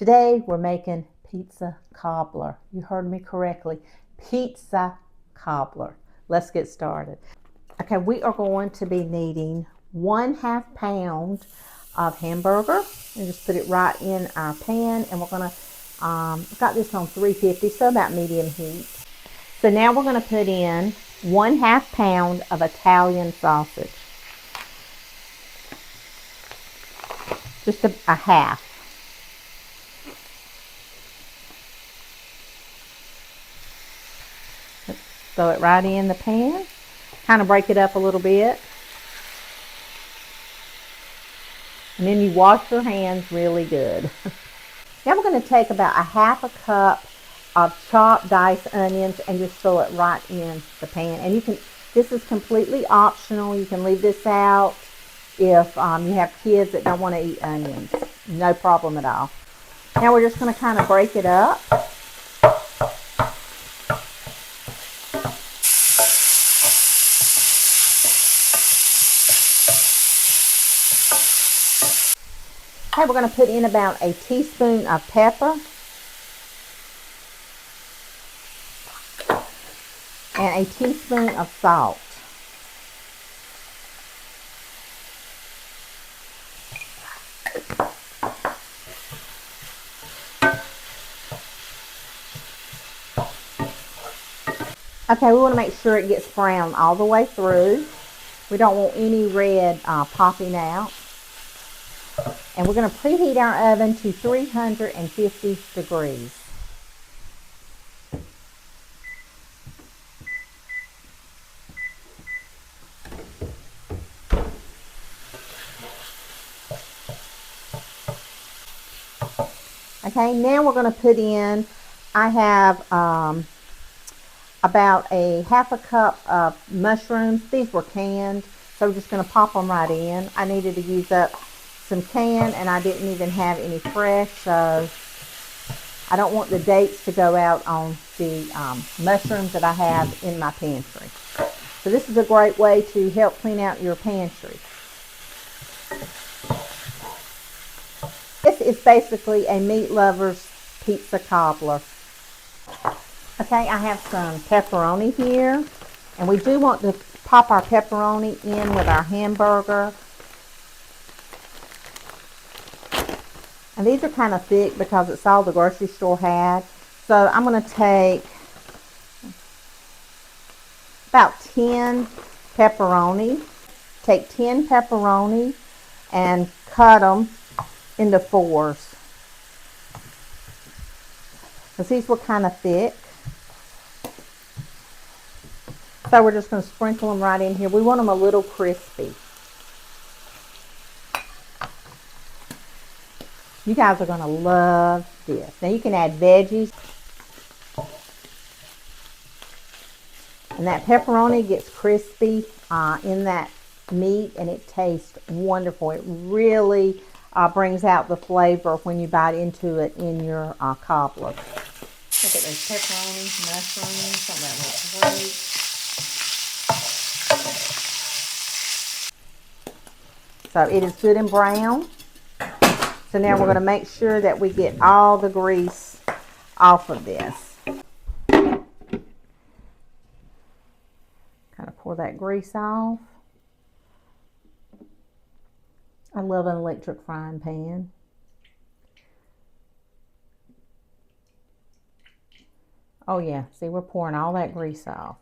Today we're making pizza cobbler. You heard me correctly, pizza cobbler. Let's get started. Okay, we are going to be needing 1/2 pound of hamburger, and just put it right in our pan, and we're gonna got this on 350, so about medium heat. So now we're gonna put in 1/2 pound of Italian sausage, just a half. Let's throw it right in the pan, kind of break it up a little bit. And then you wash your hands really good. Now we're going to take about 1/2 cup of chopped diced onions and just throw it right in the pan. And you can, this is completely optional. You can leave this out if you have kids that don't want to eat onions. No problem at all. Now we're just going to kind of break it up. Okay, we're going to put in about a teaspoon of pepper and a teaspoon of salt. Okay, we want to make sure it gets brown all the way through. We don't want any red popping out. And we're going to preheat our oven to 350 degrees. Okay, now we're going to put in, I have about a 1/2 cup of mushrooms. These were canned, so we're just going to pop them right in. I needed to use up some canned, and I didn't even have any fresh, so I don't want the dates to go out on the mushrooms that I have in my pantry. So this is a great way to help clean out your pantry. This is basically a meat lover's pizza cobbler. Okay, I have some pepperoni here, and we do want to pop our pepperoni in with our hamburger. And these are kind of thick because it's all the grocery store had. So I'm going to take about 10 pepperoni. Take 10 pepperoni and cut them into 4s. Because these were kind of thick. So we're just going to sprinkle them right in here. We want them a little crispy. You guys are going to love this. Now you can add veggies. And that pepperoni gets crispy in that meat, and it tastes wonderful. It really brings out the flavor when you bite into it in your cobbler. Look at those pepperoni, mushrooms, something that looks great. So it is good and brown. So now we're going to make sure that we get all the grease off of this. Kind of pour that grease off. I love an electric frying pan. Oh yeah, see, we're pouring all that grease off.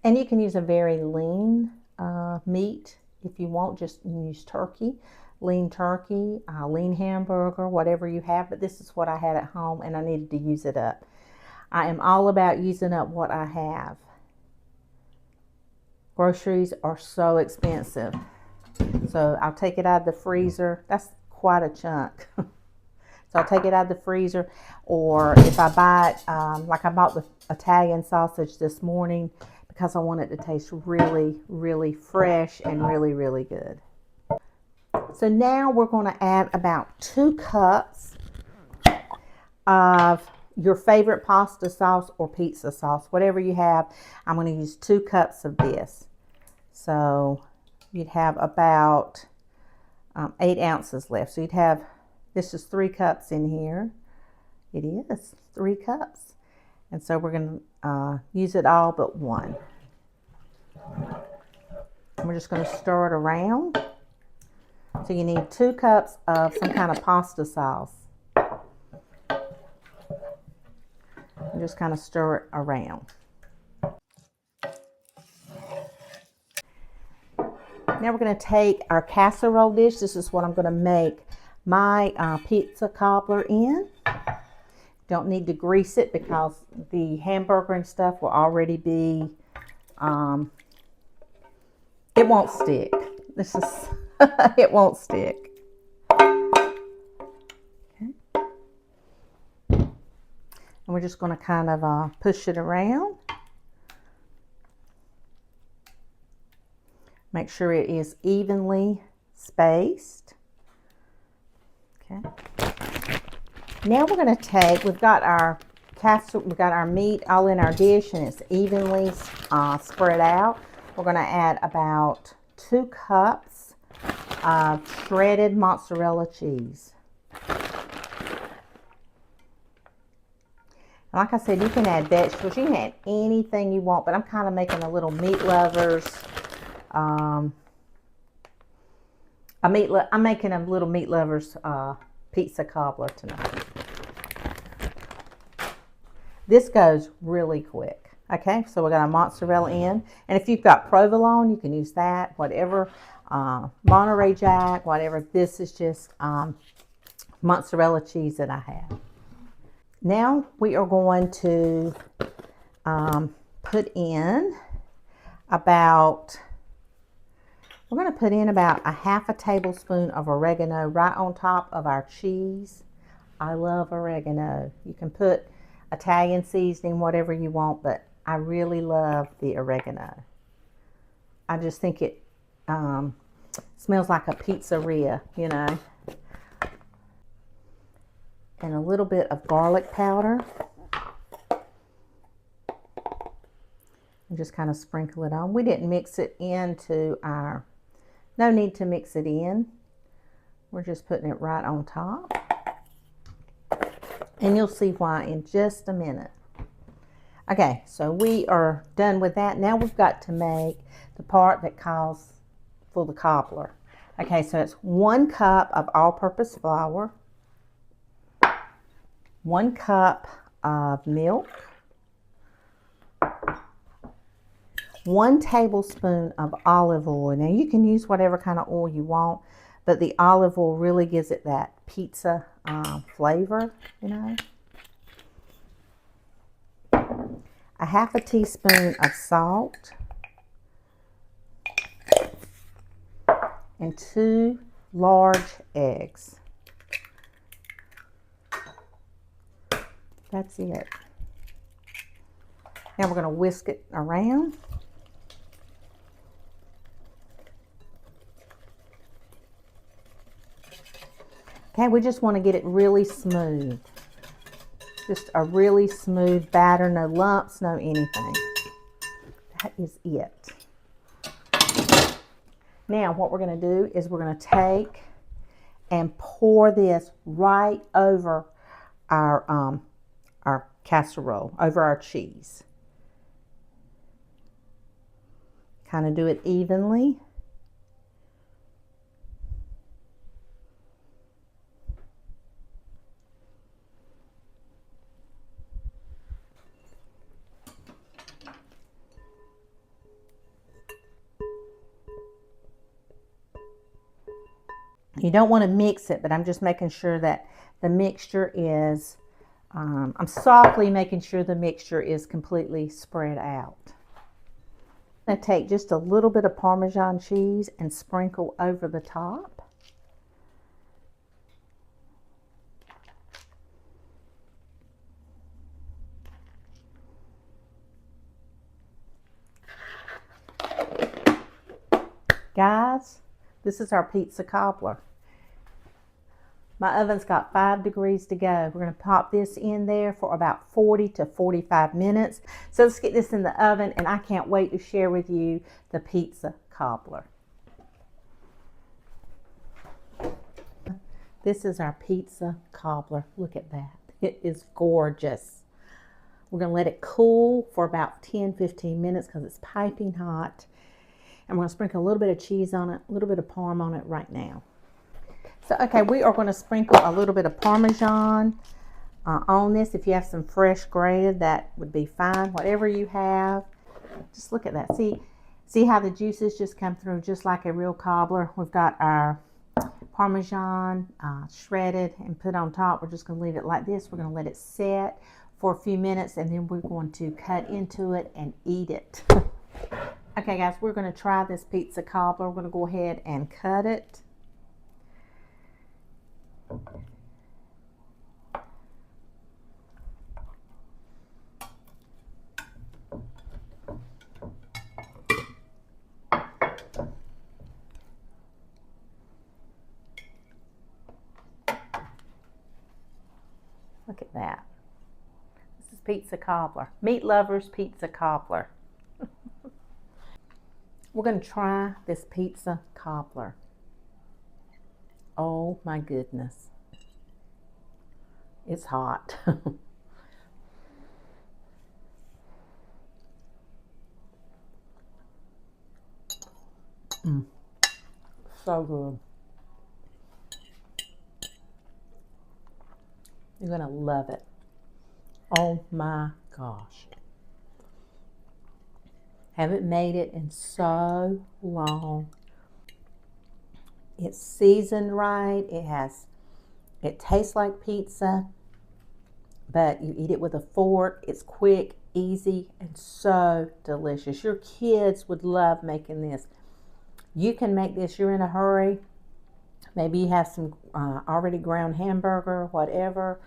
And you can use a very lean meat if you want. Just use turkey, lean hamburger, whatever you have. But this is what I had at home, and I needed to use it up. I am all about using up what I have. Groceries are so expensive. So I'll take it out of the freezer. That's quite a chunk. So I'll take it out of the freezer. Or if I buy it, like I bought the Italian sausage this morning, because I want it to taste really, really fresh and really, really good. So now we're going to add about 2 cups of your favorite pasta sauce or pizza sauce, whatever you have. I'm going to use 2 cups of this. So you'd have about 8 ounces left. So you'd have This is 3 cups in here. It is 3 cups. And so we're going to use it all but 1. And we're just going to stir it around. So you need 2 cups of some kind of pasta sauce. And just kind of stir it around. Now we're going to take our casserole dish. This is what I'm going to make my pizza cobbler in. Don't need to grease it because the hamburger and stuff will already be, it won't stick. This is, it won't stick. Okay. And we're just going to kind of push it around. Make sure it is evenly spaced. Okay. Now we're going to take, we've got our meat all in our dish and it's evenly spread out. We're going to add about 2 cups of shredded mozzarella cheese. Like I said, you can add vegetables. You can add anything you want, but I'm kind of making a little meat lovers. I'm making a little meat lovers pizza cobbler tonight. This goes really quick. Okay, so we got our mozzarella in, and if you've got provolone, you can use that. Whatever, Monterey Jack, whatever. This is just mozzarella cheese that I have. Now we are going to put in about. We're going to put in about a half a tablespoon of oregano right on top of our cheese. I love oregano. You can put Italian seasoning, whatever you want, but I really love the oregano. I just think it smells like a pizzeria, you know. And a little bit of garlic powder. And just kind of sprinkle it on. We didn't mix it into our... No need to mix it in. We're just putting it right on top. And you'll see why in just a minute. Okay, so we are done with that. Now we've got to make the part that calls for the cobbler. Okay, so it's 1 cup of all-purpose flour, 1 cup of milk, 1 tablespoon of olive oil. Now you can use whatever kind of oil you want, but the olive oil really gives it that pizza flavor, you know. A half a teaspoon of salt and 2 large eggs. That's it. Now we're going to whisk it around. Okay, we just want to get it really smooth. Just a really smooth batter, no lumps, no anything. That is it. Now what we're going to do is we're going to take and pour this right over our casserole, over our cheese. Kind of do it evenly. You don't want to mix it, but I'm just making sure that the mixture is, I'm softly making sure the mixture is completely spread out. I'm going to take just a little bit of Parmesan cheese and sprinkle over the top. Guys, this is our pizza cobbler. My oven's got 5 degrees to go. We're going to pop this in there for about 40 to 45 minutes. So let's get this in the oven, and I can't wait to share with you the pizza cobbler. This is our pizza cobbler. Look at that. It is gorgeous. We're going to let it cool for about 10-15 minutes because it's piping hot. And we're going to sprinkle a little bit of cheese on it, a little bit of parm on it right now. So, okay, we are going to sprinkle a little bit of parmesan on this. If you have some fresh grated, that would be fine. Whatever you have. Just look at that. See how the juices just come through just like a real cobbler. We've got our Parmesan shredded and put on top. We're just going to leave it like this. We're going to let it set for a few minutes, and then we're going to cut into it and eat it. Okay, guys, we're going to try this pizza cobbler. We're going to go ahead and cut it. Look at that. This is pizza cobbler. Meat lovers pizza cobbler. We're going to try this pizza cobbler. Oh my goodness. It's hot. So good. You're going to love it. Oh my gosh. Haven't made it in so long. It's seasoned right. It tastes like pizza, but you eat it with a fork. It's quick, easy, and so delicious. Your kids would love making this. You can make this. You're in a hurry. Maybe you have some already ground hamburger, whatever.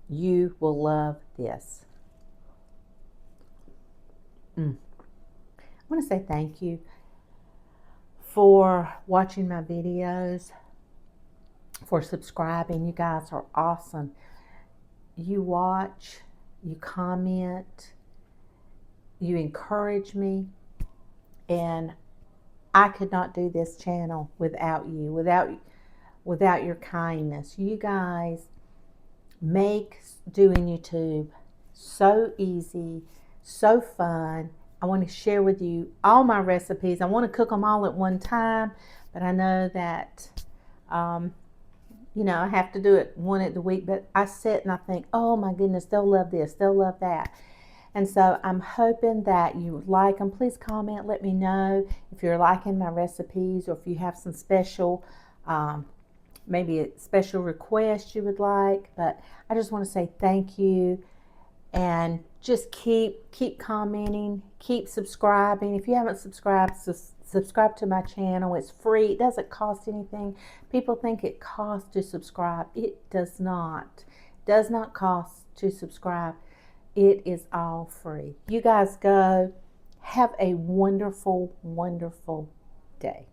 You will love this. I want to say thank you for watching my videos, for subscribing. You guys are awesome. You watch, you comment, you encourage me, and I could not do this channel without you, without your kindness. You guys make doing YouTube so easy, so fun. I want to share with you all my recipes. I want to cook them all at one time, but I know that, you know, I have to do it one at the week. But I sit and I think, oh my goodness, they'll love this, they'll love that. And so I'm hoping that you like them. Please comment, let me know if you're liking my recipes or if you have some special, maybe a special request you would like. But I just want to say thank you, and just keep commenting, keep subscribing. If you haven't subscribed, subscribe to my channel. It's free. It doesn't cost anything. People think it costs to subscribe. It does not. It does not cost to subscribe. It is all free. You guys go. Have a wonderful, wonderful day.